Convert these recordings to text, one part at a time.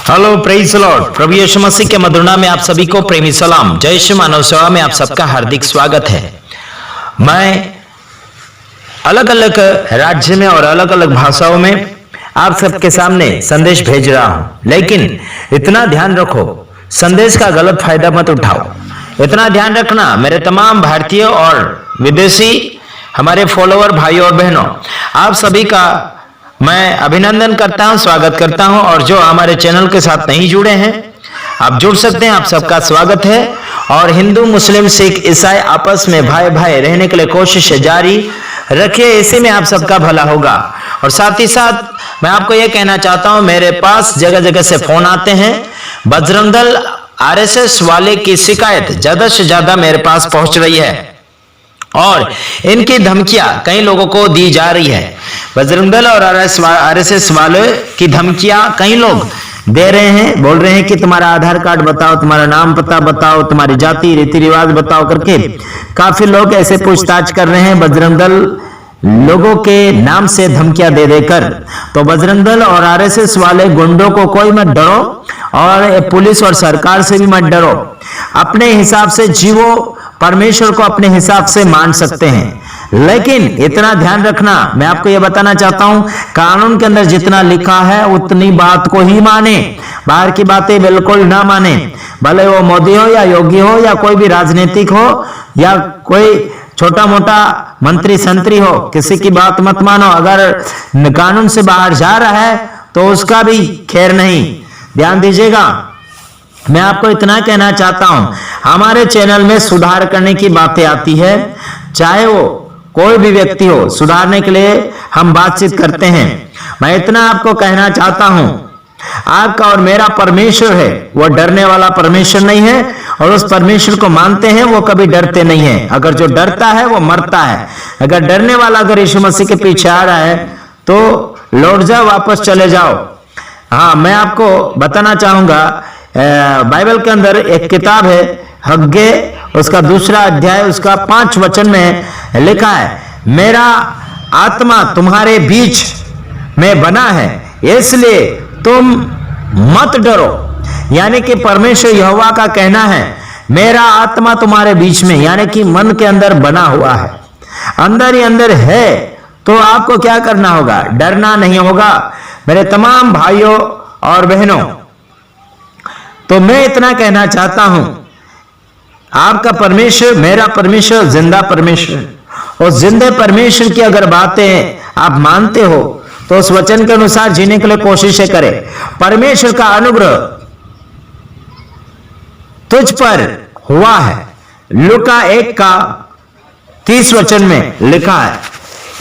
Hello praise Lord. प्रभु यीशु मसीह के मधुर नाम में आप सभी को प्रेमी सलाम। जय श्री मानव सेवा में आप सबका हार्दिक स्वागत है। मैं अलग अलग राज्य में और अलग अलग भाषाओं में आप सबके सामने संदेश भेज रहा हूं, लेकिन इतना ध्यान रखो, संदेश का गलत फायदा मत उठाओ। इतना ध्यान रखना, मेरे तमाम भारतीय और विदेशी हमारे फॉलोअर भाइयों और बहनों, आप सभी का मैं अभिनंदन करता हूं, स्वागत करता हूं। और जो हमारे चैनल के साथ नहीं जुड़े हैं, आप जुड़ सकते हैं, आप सबका स्वागत है। और हिंदू मुस्लिम सिख ईसाई आपस में भाई भाई रहने के लिए कोशिश जारी रखिए, इसी में आप सबका भला होगा। और साथ ही साथ मैं आपको यह कहना चाहता हूं, मेरे पास जगह जगह से फोन आते हैं, बजरंग दल आरएसएस वाले की शिकायत ज्यादा से ज्यादा मेरे पास पहुंच रही है और इनकी धमकियां कई लोगों को दी जा रही है। बजरंग दल और आरएसएस वाले की धमकियां कई लोग दे रहे हैं, बोल रहे हैं कि तुम्हारा आधार कार्ड बताओ, तुम्हारा नाम पता बताओ, तुम्हारी जाति रीति रिवाज बताओ करके काफी लोग ऐसे पूछताछ कर रहे हैं बजरंग दल लोगों के नाम से धमकियां दे देकर। तो बजरंग दल और आरएसएस वाले गुंडों को कोई मत डरो और पुलिस और सरकार से भी मत डरो। अपने हिसाब से जीवो, परमेश्वर को अपने हिसाब से मान सकते हैं, लेकिन इतना ध्यान रखना, मैं आपको यह बताना चाहता हूं, कानून के अंदर जितना लिखा है उतनी बात को ही माने, बाहर की बातें बिल्कुल ना माने। भले वो मोदी हो या योगी हो या कोई भी राजनीतिक हो या कोई छोटा मोटा मंत्री संतरी हो, किसी की बात मत मानो। अगर कानून से बाहर जा रहा है तो उसका भी खैर नहीं। ध्यान दीजिएगा, मैं आपको इतना कहना चाहता हूं, हमारे चैनल में सुधार करने की बातें आती है, चाहे वो कोई भी व्यक्ति हो, सुधारने के लिए हम बातचीत करते हैं। मैं इतना आपको कहना चाहता हूं, आपका और मेरा परमेश्वर है, वो डरने वाला परमेश्वर नहीं है, और उस परमेश्वर को मानते हैं वो कभी डरते नहीं है। अगर जो डरता है वो मरता है। अगर डरने वाला अगर यीशु मसीह के पीछे आ रहा है तो लौट जाओ, वापस चले जाओ। हाँ, मैं आपको बताना चाहूंगा, बाइबल के अंदर एक किताब है हग्गे, उसका 2 अध्याय उसका 5 वचन में लिखा है, मेरा आत्मा तुम्हारे बीच में बना है, इसलिए तुम मत डरो। यानी कि परमेश्वर यहोवा का कहना है, मेरा आत्मा तुम्हारे बीच में, यानी कि मन के अंदर बना हुआ है, अंदर ही अंदर है। तो आपको क्या करना होगा? डरना नहीं होगा मेरे तमाम भाइयों और बहनों। तो मैं इतना कहना चाहता हूं, आपका परमेश्वर, मेरा परमेश्वर जिंदा परमेश्वर, और जिंदे परमेश्वर की अगर बातें आप मानते हो तो उस वचन के अनुसार जीने के लिए कोशिशें करें। परमेश्वर का अनुग्रह तुझ पर हुआ है, लूका 1:30 वचन में लिखा है।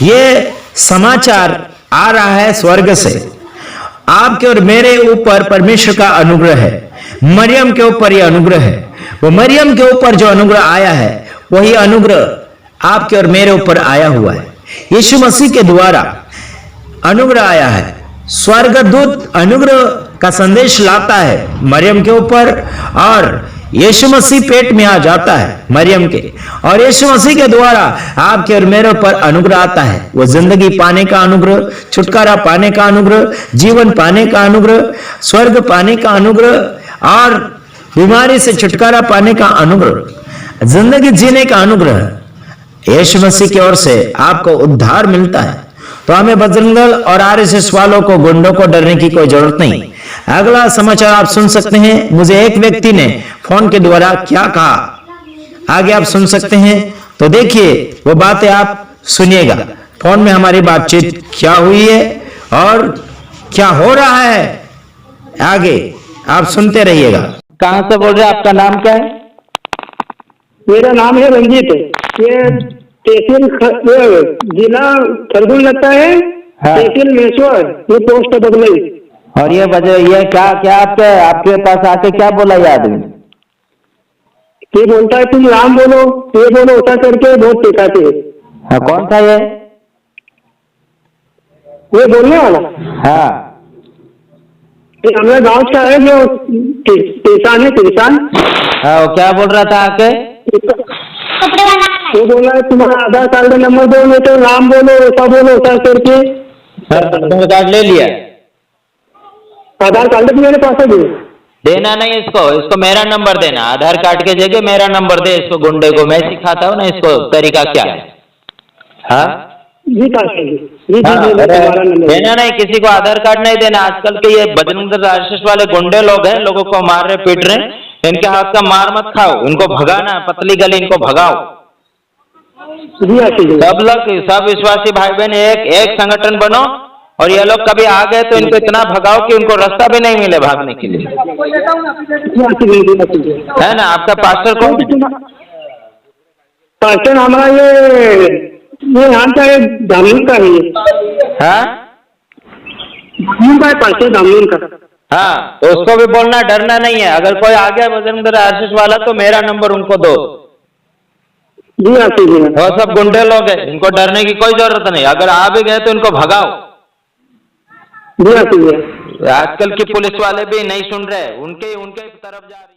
यह समाचार आ रहा है स्वर्ग से, आपके और मेरे ऊपर परमेश्वर का अनुग्रह है। मरियम के ऊपर यह अनुग्रह है, वो मरियम के ऊपर जो अनुग्रह आया है वही अनुग्रह आपके और मेरे ऊपर आया हुआ है। यीशु मसीह के द्वारा अनुग्रह आया है। स्वर्गदूत अनुग्रह का संदेश लाता है मरियम के ऊपर, और यीशु मसीह पेट में आ जाता है मरियम के, और यीशु मसीह के द्वारा आपके और मेरे ऊपर अनुग्रह आता है। वो जिंदगी पाने का अनुग्रह, छुटकारा पाने का अनुग्रह, जीवन पाने का अनुग्रह, स्वर्ग पाने का अनुग्रह, और बीमारी से छुटकारा पाने का अनुग्रह, जिंदगी जीने का अनुग्रह। यीशु मसीह की ओर से आपको उद्धार मिलता है। तो हमें बजरंग दल और आरएसएस वालों को, गुंडों को डरने की कोई जरूरत नहीं। अगला समाचार आप सुन सकते हैं। मुझे एक व्यक्ति ने फोन के द्वारा क्या कहा, आगे आप सुन सकते हैं। तो देखिए वो बातें आप सुनिएगा, फोन में हमारी बातचीत क्या हुई है और क्या हो रहा है, आगे आप सुनते रहिएगा। कहां से बोल रहे हैं, आपका नाम क्या है? मेरा नाम है रंजीत। ये तहसील जिला खरगोन लगता है। हाँ। तहसील मेश्वर, ये पोस्ट बदलई। और ये क्या क्या आपके पास आके क्या बोला ये आदमी? ये बोलता है तुम राम बोलो, ये बोलो, ऐसा करके बहुत टिकाते हैं। हाँ, कौन था ये बोलने वाला? हाँ, ये हमारे गांव का है, जो किसान है, किसान। हाँ, वो क्या बोल रहा था आके? वो बोल रहा है तुम्हारा आधार कार्ड नंबर दो, नहीं तो नाम बोलो, ऐसा बोलो, ऐसा करके। सर, आधार कार्ड ले लिया? आधार कार्ड भी मेरे पास है। देना नहीं इसको, इसको मेरा नंबर देना, आधार कार्ड के जगह मेरा नंबर दे इसको, गुंडे को मैं सिखाता हूँ ना इसको तरीका क्या है। हाँ जी काशी जी हाँ, जी अरे तुम्हारा नंबर। देना नहीं, किसी को आधार कार्ड नहीं देना। आजकल के ये बजरंग दल आरएसएस वाले गुंडे लोग हैं, लोगों को मार रहे पीट रहे, इनके हाथ का मार मत खाओ, इनको भगाना, पतली गली इनको भगाओ। जी आशीष जी। सब लोग, सब विश्वासी भाई बहन एक संगठन बनो, और ये लोग कभी आ गए तो इनको इतना भगाओ कि उनको रास्ता भी नहीं मिले भागने के लिए, जी आशीष जी, जी आशीष जी। है ना। आपका पास्टर कौन है? पास्टर हमारा ये यहाँ का है, धामलिंग का है ये। हाँ धामलिंग का है पास्टर, धामलिंग का। हाँ, तो उसको भी बोलना, डरना नहीं है। अगर कोई आ गया बजरंग दल आरएसएस वाला तो मेरा नंबर उनको दो। जी आशीष जी। वो सब गुंडे लोग हैं, इनको डरने की कोई जरूरत नहीं। अगर आ भी गए तो इनको भगाओ। जी आशीष जी। आजकल की पुलिस वाले भी नहीं सुन रहे, उनके उनके तरफ जा रही।